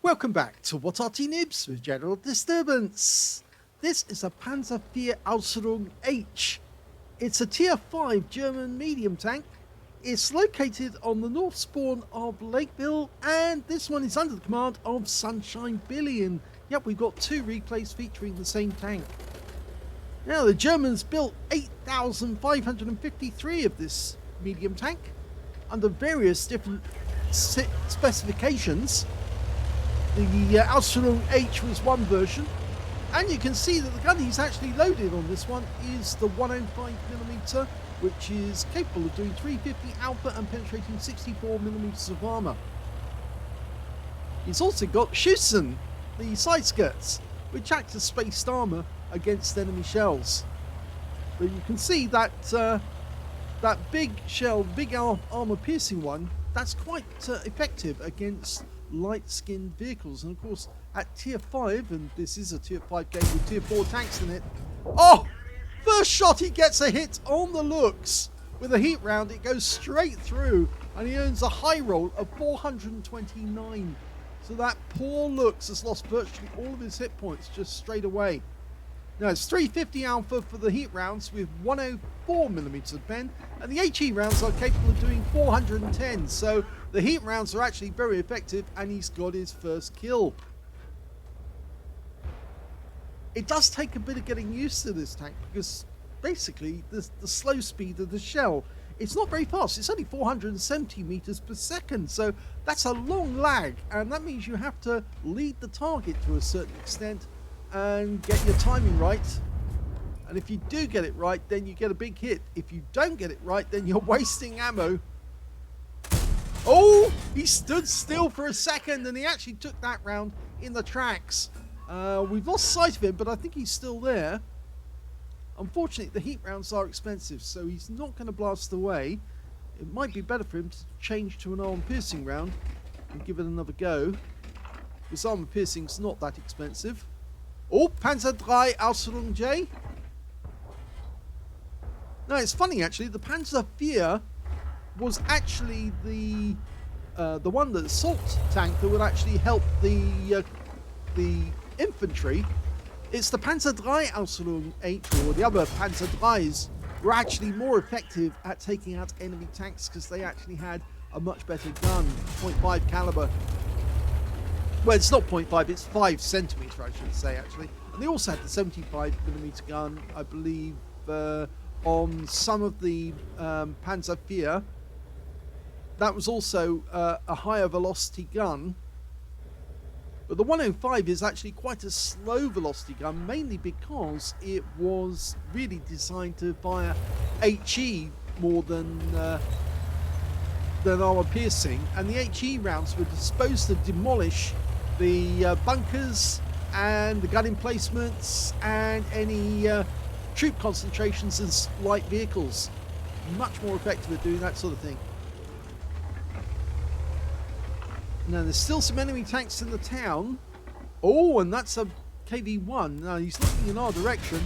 Welcome back to What Arty Noobs with General Disturbance. This is a Panzer IV H. It's a tier 5 German medium tank. It's located on the north spawn of Lakeville, and this one is under the command of Sunshinebilly. And yep, we've got 2 replays featuring the same tank. Now, the Germans built 8,553 of this medium tank under various different specifications. The Ausf H was one version, and you can see that the gun he's actually loaded on this one is the 105mm, which is capable of doing 350 alpha and penetrating 64mm of armour. He's also got Schussen, the side skirts, which act as spaced armour against enemy shells. But you can see that that big shell, big armour piercing one, that's quite effective against light-skinned vehicles. And of course, at tier 5, and this is a tier 5 game with tier 4 tanks in it. Oh! First shot, he gets a hit on the looks. With a heat round, it goes straight through, and he earns a high roll of 429. So that poor looks has lost virtually all of his hit points just straight away. Now, it's 350 alpha for the heat rounds with 104mm of pen, and the HE rounds are capable of doing 410. So the heat rounds are actually very effective, and he's got his first kill. It does take a bit of getting used to this tank, because basically the slow speed of the shell, it's not very fast. It's only 470 meters per second, so that's a long lag, and that means you have to lead the target to a certain extent and get your timing right. And if you do get it right, then you get a big hit. If you don't get it right, then you're wasting ammo. Oh, he stood still for a second, and he actually took that round in the tracks. We've lost sight of him, but I think he's still there. Unfortunately, the heat rounds are expensive, so he's not going to blast away. It might be better for him to change to an armor piercing round and give it another go, because armor piercing's not that expensive. Oh, Panzer III Ausf J. Now, it's funny actually, the Panzer IV was actually the one, the assault tank that would actually help the infantry. It's the Panzer III Ausf H, or the other Panzer IIIs, were actually more effective at taking out enemy tanks because they actually had a much better gun, 0.5 caliber. Well, it's not 0.5, it's 5 centimeter, I should say, actually. And they also had the 75mm gun, I believe, on some of the Panzer IV. That was also a higher velocity gun. But the 105 is actually quite a slow velocity gun, mainly because it was really designed to fire HE more than armor piercing. And the HE rounds were supposed to demolish the bunkers and the gun emplacements and any troop concentrations in light vehicles. Much more effective at doing that sort of thing. Now, there's still some enemy tanks in the town. Oh, and that's a KV-1. Now, he's looking in our direction.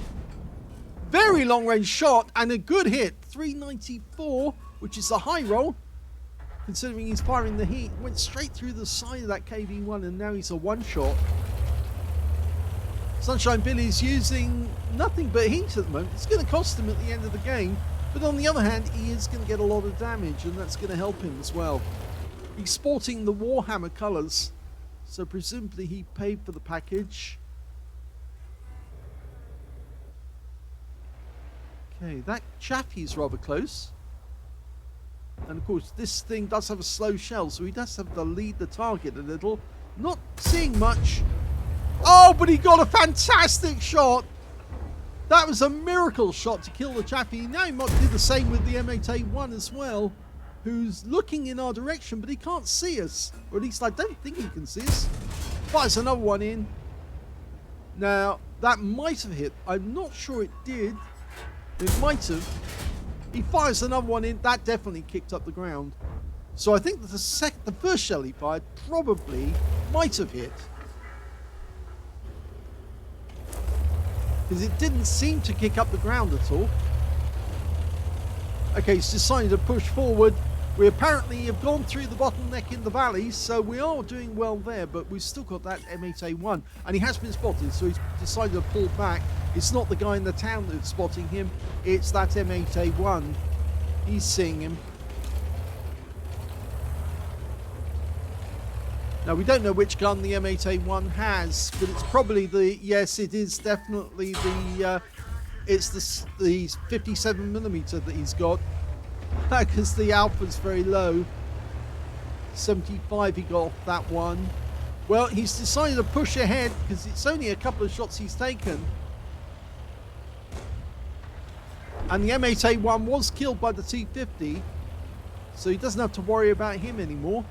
Very long-range shot and a good hit. 394, which is a high roll. Considering he's firing the heat, went straight through the side of that KV-1, and now he's a one-shot. Sunshinebilly's using nothing but heat at the moment. It's going to cost him at the end of the game, but on the other hand, he is going to get a lot of damage, and that's going to help him as well. He's sporting the Warhammer colours, so presumably he paid for the package. Okay, that Chaffee's rather close. And of course, this thing does have a slow shell, so he does have to lead the target a little. Not seeing much. Oh, but he got a fantastic shot. That was a miracle shot to kill the Chaffee. Now he might do the same with the M8A1 as well, who's looking in our direction, but he can't see us. Or at least I don't think he can see us. Fires another one in. Now, that might have hit. I'm not sure it did. It might have. He fires another one in. That definitely kicked up the ground. So I think that the first shell he fired probably might have hit. Because it didn't seem to kick up the ground at all. Okay, he's decided to push forward. We apparently have gone through the bottleneck in the valley, so we are doing well there, but we've still got that M8A1. And he has been spotted, so he's decided to pull back. It's not the guy in the town that's spotting him, it's that M8A1. He's seeing him. Now, we don't know which gun the M8A1 has, but it's probably the... Yes, it is definitely the... it's the 57mm that he's got. Because the alpha's very low. 75 he got off that one. Well, he's decided to push ahead because it's only a couple of shots he's taken. And the M8A1 was killed by the T50, so he doesn't have to worry about him anymore.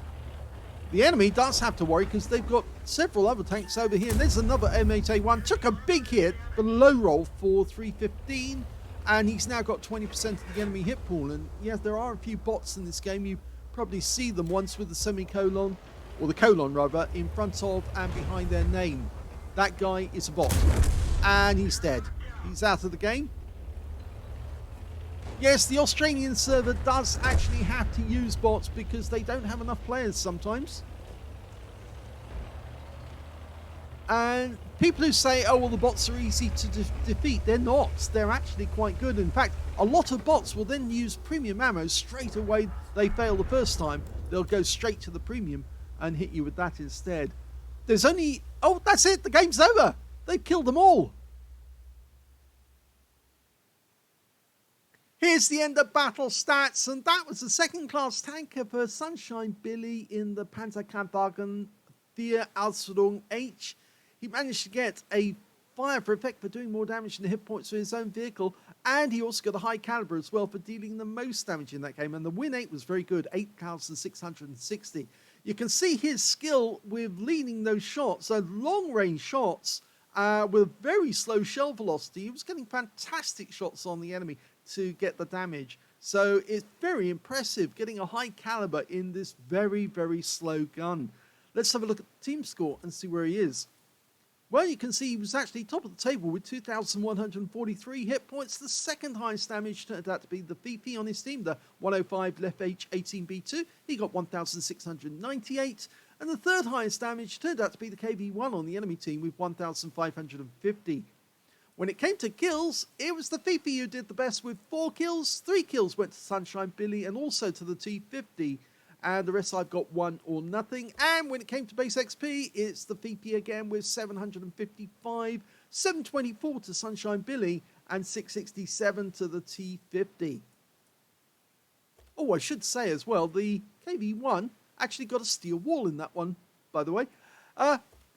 The enemy does have to worry because they've got several other tanks over here. And there's another M8A1. Took a big hit, but a low roll for 315. And he's now got 20% of the enemy hit pool. And yes, there are a few bots in this game. You probably see them once with the semicolon, or the colon rather, in front of and behind their name. That guy is a bot. And he's dead. He's out of the game. Yes, the Australian server does actually have to use bots because they don't have enough players sometimes. And people who say, oh, well, the bots are easy to defeat, they're not. They're actually quite good. In fact, a lot of bots will then use premium ammo straight away. They fail the first time. They'll go straight to the premium and hit you with that instead. There's only... Oh, that's it. The game's over. They've killed them all. Here's the end of battle stats, and that was the second-class tanker for Sunshine Billy in the Pz.Kpfw 4 Ausf H. He managed to get a fire for effect for doing more damage than the hit points for his own vehicle, and he also got a high caliber as well for dealing the most damage in that game, and the win 8 was very good, 8,660. You can see his skill with leading those shots, those long-range shots, with very slow shell velocity. He was getting fantastic shots on the enemy to get the damage. So it's very impressive getting a high caliber in this very, very slow gun. Let's have a look at the team score and see where he is. Well, you can see he was actually top of the table with 2,143 hit points. The second highest damage turned out to be the VP on his team, the 105 Left H18B2. He got 1,698. And the third highest damage turned out to be the KV1 on the enemy team with 1,550. When it came to kills, it was the Fifi who did the best with 4 kills. 3 kills went to Sunshine Billy and also to the T50. And the rest I've got 1 or nothing. And when it came to base XP, it's the Fifi again with 755, 724 to Sunshine Billy, and 667 to the T50. Oh, I should say as well, the KV1 actually got a steel wall in that one, by the way.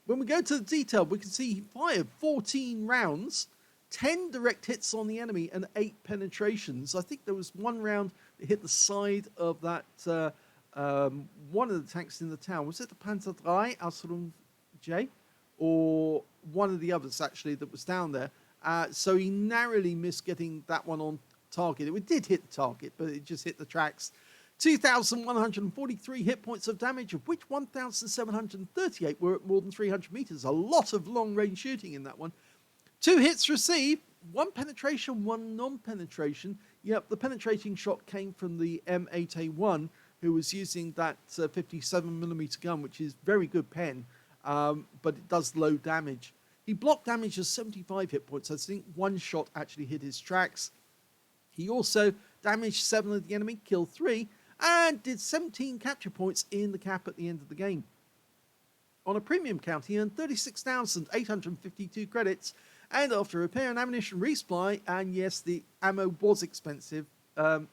When we go to the detail, we can see he fired 14 rounds, 10 direct hits on the enemy, and 8 penetrations. I think there was 1 round that hit the side of that one of the tanks in the town. Was it the Pz.Kpfw Ausf J? Or one of the others, actually, that was down there. So he narrowly missed getting that one on target. It did hit the target, but it just hit the tracks. 2,143 hit points of damage, of which 1,738 were at more than 300 meters. A lot of long-range shooting in that one. 2 hits received, 1 penetration, 1 non-penetration. Yep, the penetrating shot came from the M8A1, who was using that 57mm gun, which is very good pen, but it does low damage. He blocked damage of 75 hit points. I think 1 shot actually hit his tracks. He also damaged 7 of the enemy, killed 3, and did 17 capture points in the cap at the end of the game. On a premium count, he earned 36,852 credits, and after repair and ammunition resupply, and yes, the ammo was expensive,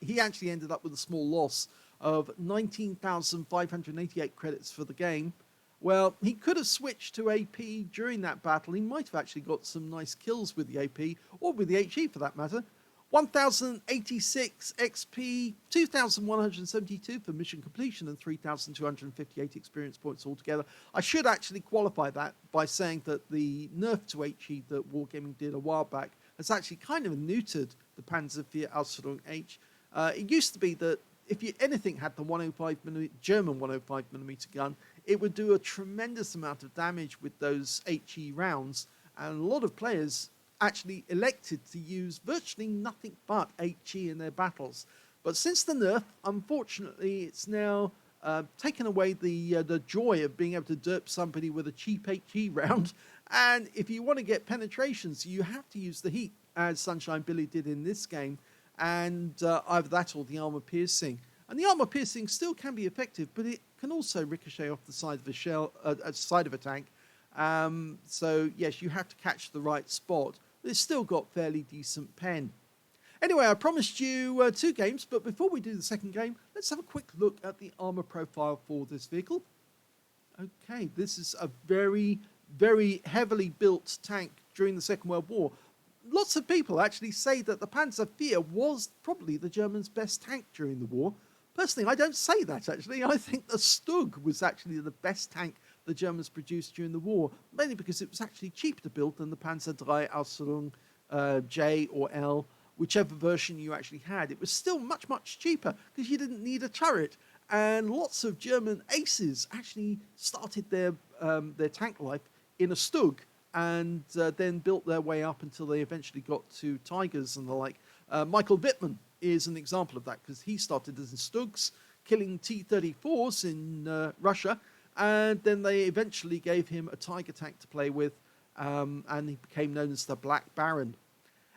he actually ended up with a small loss of 19,588 credits for the game. Well, he could have switched to AP during that battle. He might have actually got some nice kills with the AP, or with the HE for that matter. 1,086 XP, 2,172 for mission completion, and 3,258 experience points altogether. I should actually qualify that by saying that the nerf to HE that Wargaming did a while back has actually kind of neutered the Panzer IV Ausf H. It used to be that if anything had the 105mm German 105mm gun, it would do a tremendous amount of damage with those HE rounds, and a lot of players actually elected to use virtually nothing but HE in their battles. But since the nerf, unfortunately, it's now taken away the joy of being able to derp somebody with a cheap HE round. And if you want to get penetrations, you have to use the heat, as Sunshine Billy did in this game, and either that or the armor piercing. And the armor piercing still can be effective, but it can also ricochet off the side of a side of a tank. So yes, you have to catch the right spot. But it's still got fairly decent pen. Anyway, I promised you 2 games, but before we do the second game, let's have a quick look at the armor profile for this vehicle. Okay, this is a very, very heavily built tank during the Second World War. Lots of people actually say that the Pz.Kpfw was probably the Germans' best tank during the war. Personally, I don't say that, actually. I think the Stug was actually the best tank the Germans produced during the war, mainly because it was actually cheaper to build than the Panzer III Ausf J or L, whichever version you actually had. It was still much, much cheaper because you didn't need a turret. And lots of German aces actually started their tank life in a Stug and then built their way up until they eventually got to Tigers and the like. Michael Wittmann is an example of that because he started as in Stugs, killing T-34s in Russia, and then they eventually gave him a Tiger tank to play with, and he became known as the Black Baron.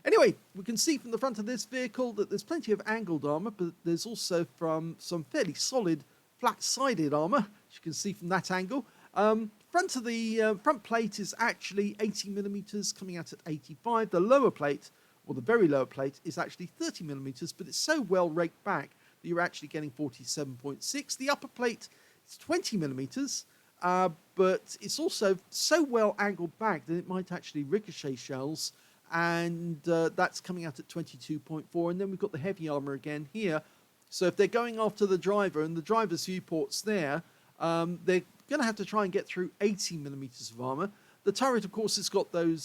Anyway, we can see from the front of this vehicle that there's plenty of angled armor, but there's also from some fairly solid flat-sided armor, as you can see from that angle. Front of the front plate is actually 80 millimeters, coming out at 85. The lower plate, or the very lower plate, is actually 30 millimeters, but it's so well raked back that you're actually getting 47.6. The upper plate is 20 millimeters, but it's also so well angled back that it might actually ricochet shells, and that's coming out at 22.4. And then we've got the heavy armor again here. So if they're going after the driver and the driver's viewport's there, they're going to have to try and get through 80 millimeters of armor. The turret, of course, has got those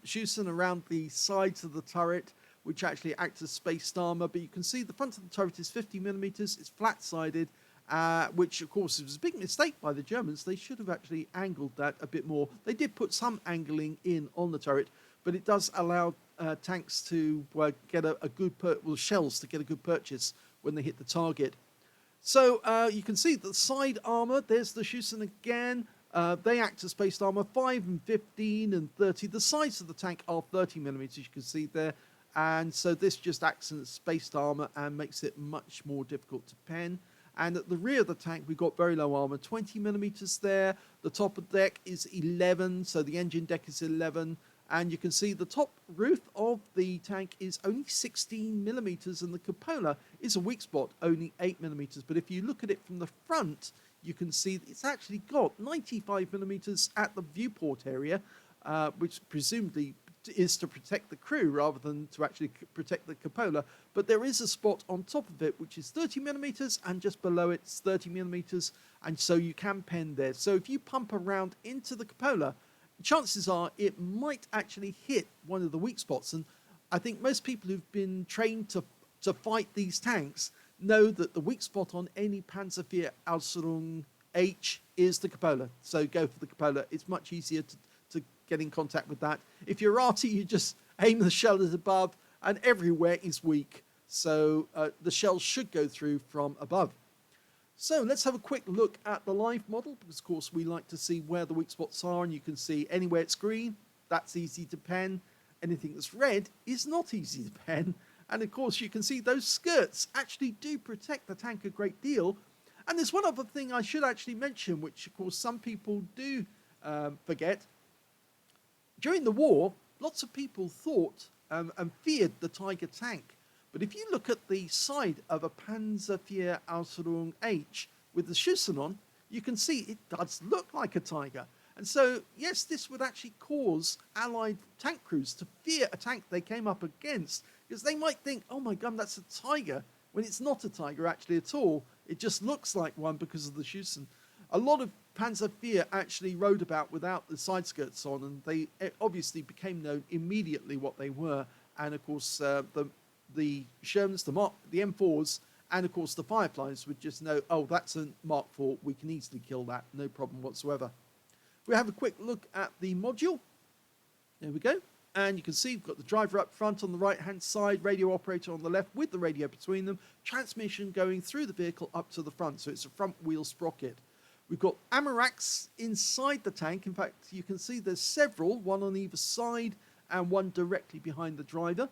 Schussen around the sides of the turret, which actually act as spaced armor. But you can see the front of the turret is 50 millimeters. It's flat-sided, which, of course, was a big mistake by the Germans. They should have actually angled that a bit more. They did put some angling in on the turret, but it does allow tanks to get a good shells to get a good purchase when they hit the target. So you can see the side armor. There's the Schussen again. They act as spaced armor, 5 and 15 and 30. The sides of the tank are 30 millimeters, you can see there. And so this just acts as spaced armor and makes it much more difficult to pen. And at the rear of the tank, we've got very low armor, 20 millimeters there. The top of the deck is 11, so the engine deck is 11. And you can see the top roof of the tank is only 16 millimeters, and the cupola is a weak spot, only 8 millimeters. But if you look at it from the front, you can see it's actually got 95 millimeters at the viewport area, which presumably is to protect the crew rather than to actually protect the cupola. But there is a spot on top of it which is 30 millimeters, and just below it's 30 millimeters, and so you can pen there. So if you pump around into the cupola, chances are it might actually hit one of the weak spots. And I think most people who've been trained to fight these tanks know that the weak spot on any Panzervier Ausf H is the cupola. So go for the cupola. It's much easier to get in contact with that. If you're Arty, you just aim the shell at above, and everywhere is weak. So the shells should go through from above. So let's have a quick look at the live model, because of course we like to see where the weak spots are, and you can see anywhere it's green, that's easy to pen. Anything that's red is not easy to pen. And of course you can see those skirts actually do protect the tank a great deal. And there's one other thing I should actually mention, which of course some people do forget. During the war, lots of people thought and feared the Tiger tank. But if you look at the side of a Panzervier Ausf H with the Schussen on, you can see it does look like a Tiger. And so, yes, this would actually cause Allied tank crews to fear a tank they came up against, because they might think, oh my God, that's a Tiger, when it's not a Tiger actually at all. It just looks like one because of the Schussen. A lot of Panzervier actually rode about without the side skirts on, and they obviously became known immediately what they were. And of course, the Shermans, the M4s, and of course the Fireflies would just know, oh, that's a Mark IV, we can easily kill that, no problem whatsoever. We have a quick look at the module. There we go. And you can see we've got the driver up front on the right-hand side, radio operator on the left with the radio between them, transmission going through the vehicle up to the front. So it's a front wheel sprocket. We've got ammo racks inside the tank. In fact, you can see there's several, one on either side and one directly behind the driver.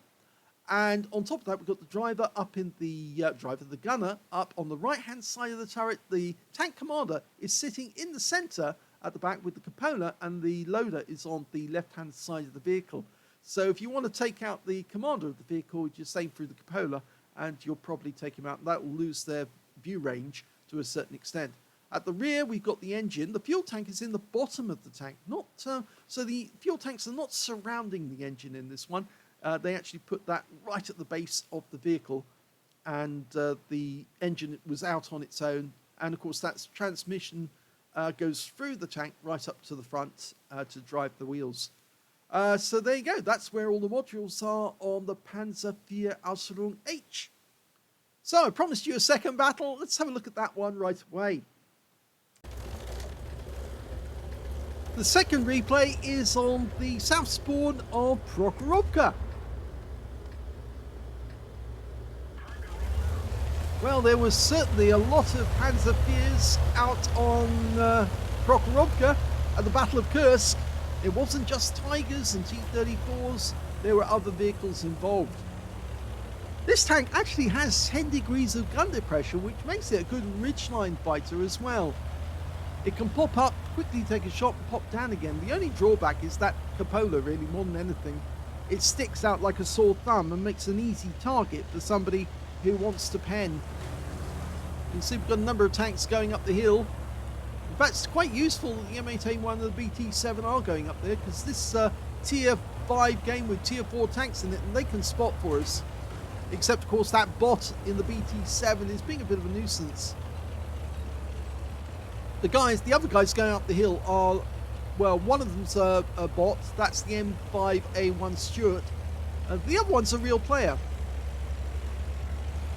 And on top of that, we've got the driver up in the the gunner up on the right-hand side of the turret. The tank commander is sitting in the center at the back with the cupola, and the loader is on the left-hand side of the vehicle. So if you want to take out the commander of the vehicle, you just aim through the cupola, and you'll probably take him out. That will lose their view range to a certain extent. At the rear, we've got the engine. The fuel tank is in the bottom of the tank. So the fuel tanks are not surrounding the engine in this one. They actually put that right at the base of the vehicle, and the engine was out on its own. And of course, that's transmission goes through the tank right up to the front to drive the wheels. So there you go. That's where all the modules are on the Panzer IV Ausf H. So I promised you a second battle. Let's have a look at that one right away. The second replay is on the south spawn of Prokhorovka. Well, there was certainly a lot of Panzer IVs out on Prokhorovka at the Battle of Kursk. It wasn't just Tigers and T-34s, there were other vehicles involved. This tank actually has 10 degrees of gun depression, which makes it a good ridgeline fighter as well. It can pop up, quickly take a shot and pop down again. The only drawback is that cupola, really, more than anything. It sticks out like a sore thumb and makes an easy target for somebody who wants to pen. You can see we've got a number of tanks going up the hill. In fact, it's quite useful that the M8A1 and the BT7 are going up there, because this tier 5 game with tier 4 tanks in it, and they can spot for us. Except, of course, that bot in the BT7 is being a bit of a nuisance. The other guys going up the hill are, well, one of them's a bot. That's the M5A1 Stuart. The other one's a real player.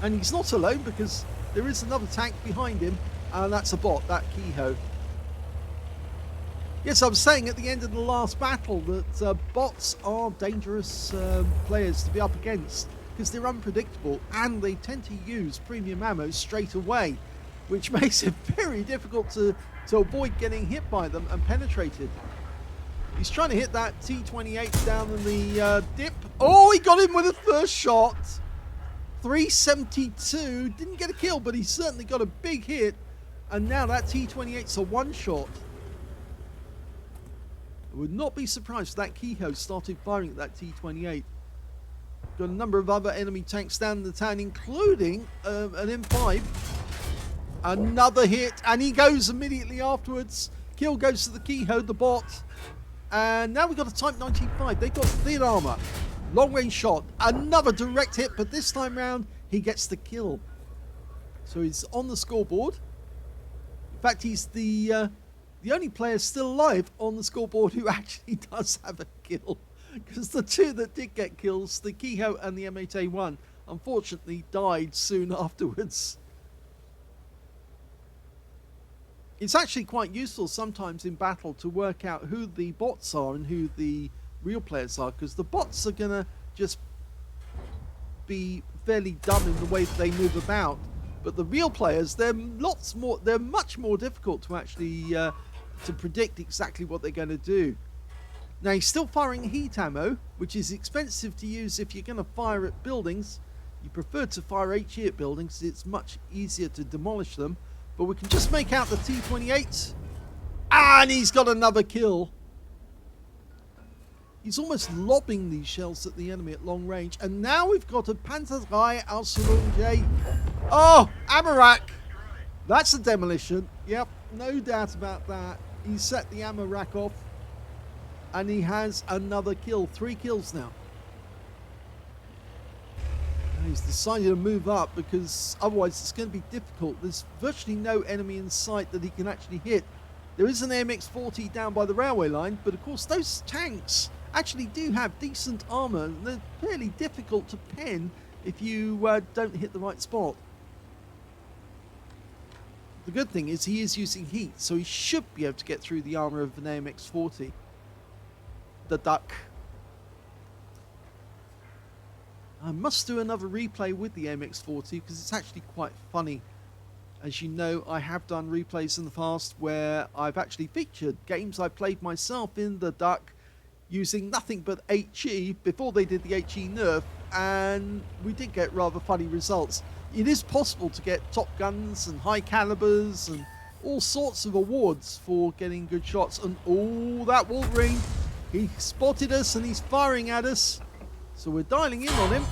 And he's not alone, because there is another tank behind him, and that's a bot, that Kehoe. Yes, I was saying at the end of the last battle that bots are dangerous players to be up against, because they're unpredictable and they tend to use premium ammo straight away, which makes it very difficult to avoid getting hit by them and penetrated. He's trying to hit that T-28 down in the dip. Oh, he got him with a first shot. 372, didn't get a kill, but he certainly got a big hit. And now that T-28's a one-shot. I would not be surprised if that Kehoe started firing at that T-28. Got a number of other enemy tanks down in the town, including an M5. Another hit, and he goes immediately afterwards. Kill goes to the Kehoe, the bot. And now we've got a Type 95. They've got thin armor. Long range shot. Another direct hit, but this time round, he gets the kill. So he's on the scoreboard. In fact, he's the only player still alive on the scoreboard who actually does have a kill. Because the two that did get kills, the Kehoe and the M8A1, unfortunately died soon afterwards. It's actually quite useful sometimes in battle to work out who the bots are and who the real players are, because the bots are going to just be fairly dumb in the way that they move about. But the real players, they're much more difficult to actually to predict exactly what they're going to do. Now, he's still firing heat ammo, which is expensive to use if you're going to fire at buildings. You prefer to fire HE at buildings, it's much easier to demolish them. But we can just make out the T-28. And he's got another kill. He's almost lobbing these shells at the enemy at long range. And now we've got a Panzer III Ausf J. Oh, ammo rack. That's a demolition. Yep, no doubt about that. He set the ammo rack off. And he has another kill. 3 kills now. He's decided to move up because otherwise it's going to be difficult. There's virtually no enemy in sight that he can actually hit. There is an AMX-40 down by the railway line, but of course those tanks actually do have decent armor. And they're fairly difficult to pen if you don't hit the right spot. The good thing is he is using heat, so he should be able to get through the armor of an AMX-40. The duck. I must do another replay with the MX-40 because it's actually quite funny. As you know, I have done replays in the past where I've actually featured games I played myself in the Duck using nothing but HE before they did the HE nerf, and we did get rather funny results. It is possible to get top guns and high calibers and all sorts of awards for getting good shots. And oh, that Wolverine, he spotted us and he's firing at us. So we're dialing in on him.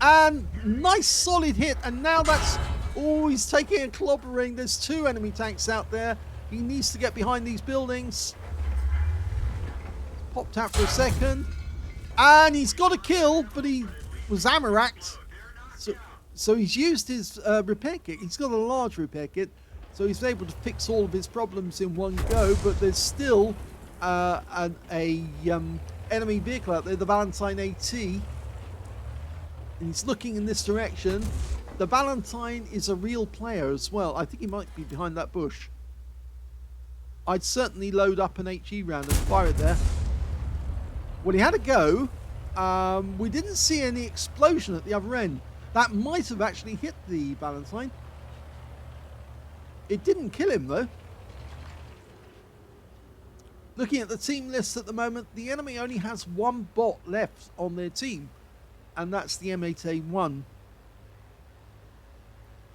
And nice solid hit. And now that's, oh, he's taking a clobbering. There's 2 enemy tanks out there. He needs to get behind these buildings. Popped out for a second. And he's got a kill, but he was ammo-racked. So he's used his repair kit. He's got a large repair kit. So he's able to fix all of his problems in one go. But there's still an enemy vehicle out there, the Valentine AT. And he's looking in this direction. The Valentine is a real player as well. I think he might be behind that bush. I'd certainly load up an HE round and fire it there. Well, he had a go. We didn't see any explosion at the other end. That might have actually hit the Valentine. It didn't kill him though. Looking at the team list at the moment, the enemy only has 1 bot left on their team, and that's the M8A1.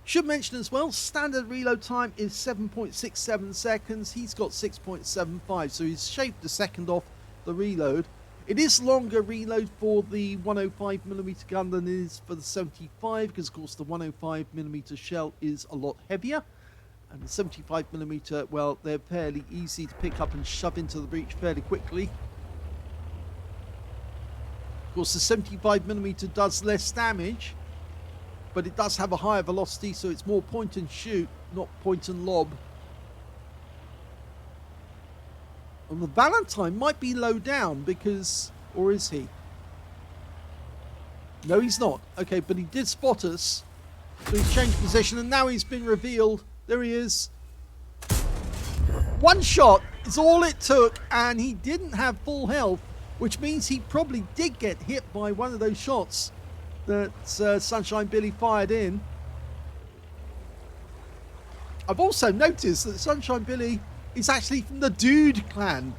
Should mention as well, standard reload time is 7.67 seconds. He's got 6.75, so he's shaved a second off the reload. It is longer reload for the 105mm gun than it is for the 75, because of course the 105mm shell is a lot heavier. And the 75mm, well, they're fairly easy to pick up and shove into the breech fairly quickly. Of course, the 75mm does less damage, but it does have a higher velocity, so it's more point and shoot, not point and lob. And the Valentine might be low down because, or is he? No, he's not. Okay, but he did spot us. So he's changed position and now he's been revealed. There he is. 1 shot is all it took, and he didn't have full health, which means he probably did get hit by one of those shots that Sunshine Billy fired in. I've also noticed that Sunshine Billy is actually from the Dude clan.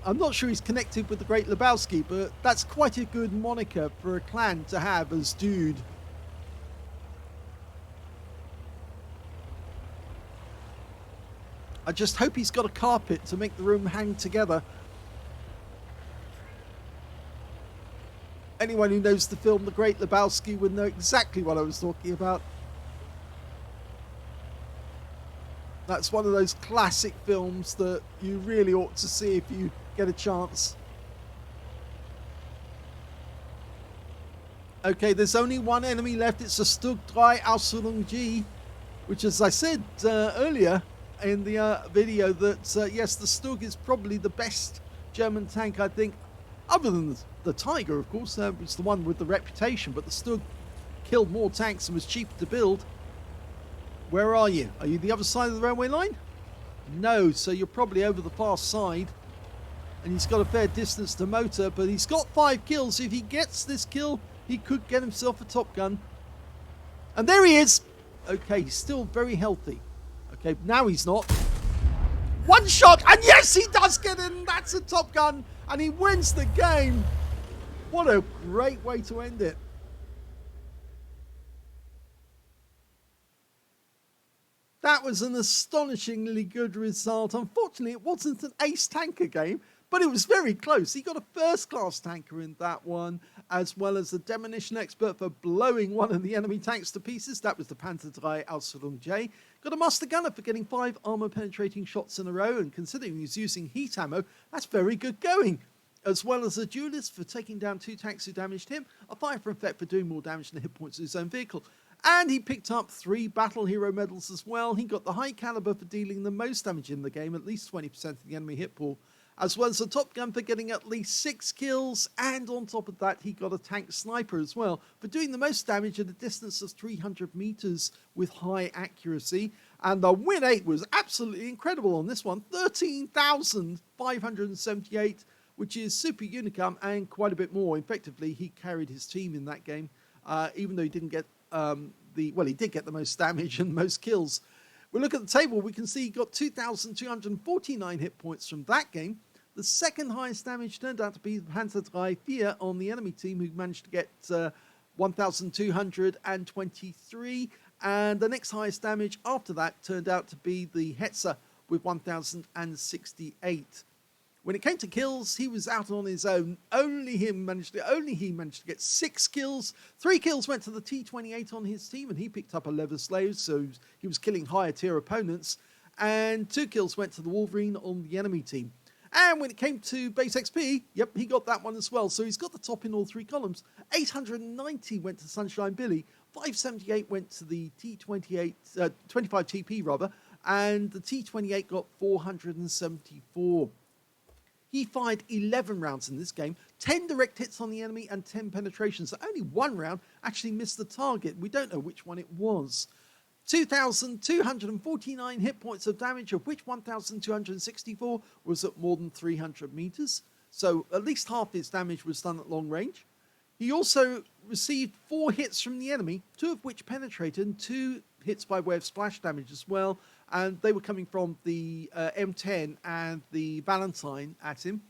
I'm not sure he's connected with the Great Lebowski, but that's quite a good moniker for a clan to have as Dude. I just hope he's got a carpet to make the room hang together. Anyone who knows the film The Great Lebowski would know exactly what I was talking about. That's one of those classic films that you really ought to see if you get a chance. Okay, there's only 1 enemy left. It's a Pz.Kpfw G, which, as I said earlier in the video, that yes, the Stug is probably the best German tank, I think, other than the Tiger, of course. It's the one with the reputation, but the Stug killed more tanks and was cheaper to build. Where are you? Are you the other side of the railway line? No, so you're probably over the far side. And he's got a fair distance to motor, but he's got 5 kills. If he gets this kill, he could get himself a Top Gun. And there he is. Okay, he's still very healthy. Okay, now he's not. 1 shot, and yes, he does get in. That's a Top Gun, and he wins the game. What a great way to end it. That was an astonishingly good result. Unfortunately, it wasn't an ace tanker game, but it was very close. He got a first-class tanker in that one, as well as a demolition expert for blowing one of the enemy tanks to pieces. That was the Pz.Kpfw J. Got a master gunner for getting 5 armor-penetrating shots in a row, and considering he's using heat ammo, that's very good going. As well as a duelist for taking down 2 tanks who damaged him, a fire for effect for doing more damage than hit points to his own vehicle. And he picked up 3 battle hero medals as well. He got the high caliber for dealing the most damage in the game, at least 20% of the enemy hit pool, as well as a Top Gun for getting at least 6 kills, and on top of that he got a tank sniper as well for doing the most damage at a distance of 300 meters with high accuracy. And the win 8 was absolutely incredible on this one. 13,578 which is super unicum and quite a bit more. Effectively, he carried his team in that game, even though he didn't get he did get the most damage and most kills. We look at the table, we can see he got 2,249 hit points from that game. The second highest damage turned out to be Pz.Kpfw on the enemy team, who managed to get 1,223. And the next highest damage after that turned out to be the Hetzer with 1,068. When it came to kills, he was out on his own. Only he managed to get 6 kills. 3 kills went to the T28 on his team, and he picked up a leather slave, so he was killing higher tier opponents. And 2 kills went to the Wolverine on the enemy team. And when it came to base XP, yep, he got that one as well. So he's got the top in all 3 columns. 890 went to Sunshine Billy. 578 went to the T28, 25 TP rather, and the T28 got 474. He fired 11 rounds in this game, 10 direct hits on the enemy and 10 penetrations. So only 1 round actually missed the target. We don't know which one it was. 2,249 hit points of damage, of which 1,264 was at more than 300 meters. So at least half his damage was done at long range. He also received 4 hits from the enemy, 2 of which penetrated, and 2 hits by way of splash damage as well. And they were coming from the M10 and the Valentine at him.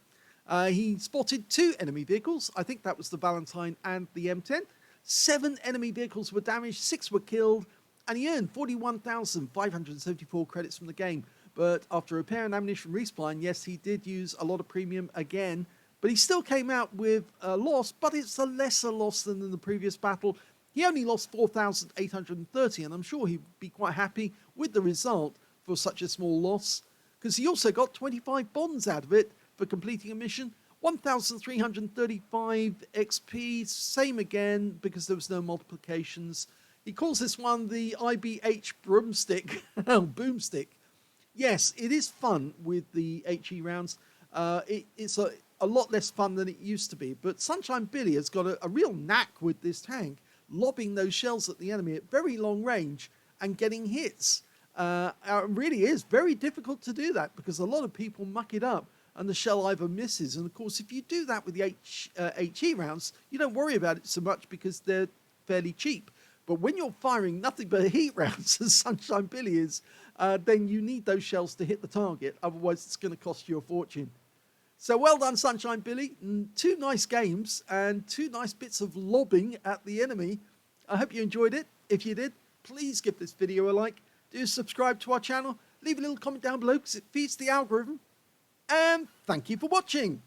He spotted 2 enemy vehicles. I think that was the Valentine and the M10. 7 enemy vehicles were damaged, 6 were killed, and he earned 41,574 credits from the game. But after repair and ammunition resupply, yes, he did use a lot of premium again, but he still came out with a loss, but it's a lesser loss than in the previous battle. He only lost 4,830, and I'm sure he'd be quite happy with the result for such a small loss, because he also got 25 bonds out of it for completing a mission. 1,335 XP, same again, because there was no multiplications. He calls this one the IBH broomstick, boomstick. Yes, it is fun with the HE rounds. It's a lot less fun than it used to be, but Sunshine Billy has got a real knack with this tank, lobbing those shells at the enemy at very long range and getting hits. It really is very difficult to do that, because a lot of people muck it up and the shell either misses. And of course, if you do that with the HE rounds, you don't worry about it so much because they're fairly cheap. But when you're firing nothing but heat rounds, as Sunshine Billy is, then you need those shells to hit the target. Otherwise, it's going to cost you a fortune. So well done, Sunshine Billy. 2 nice games and 2 nice bits of lobbing at the enemy. I hope you enjoyed it. If you did, please give this video a like. Do subscribe to our channel. Leave a little comment down below because it feeds the algorithm. And thank you for watching.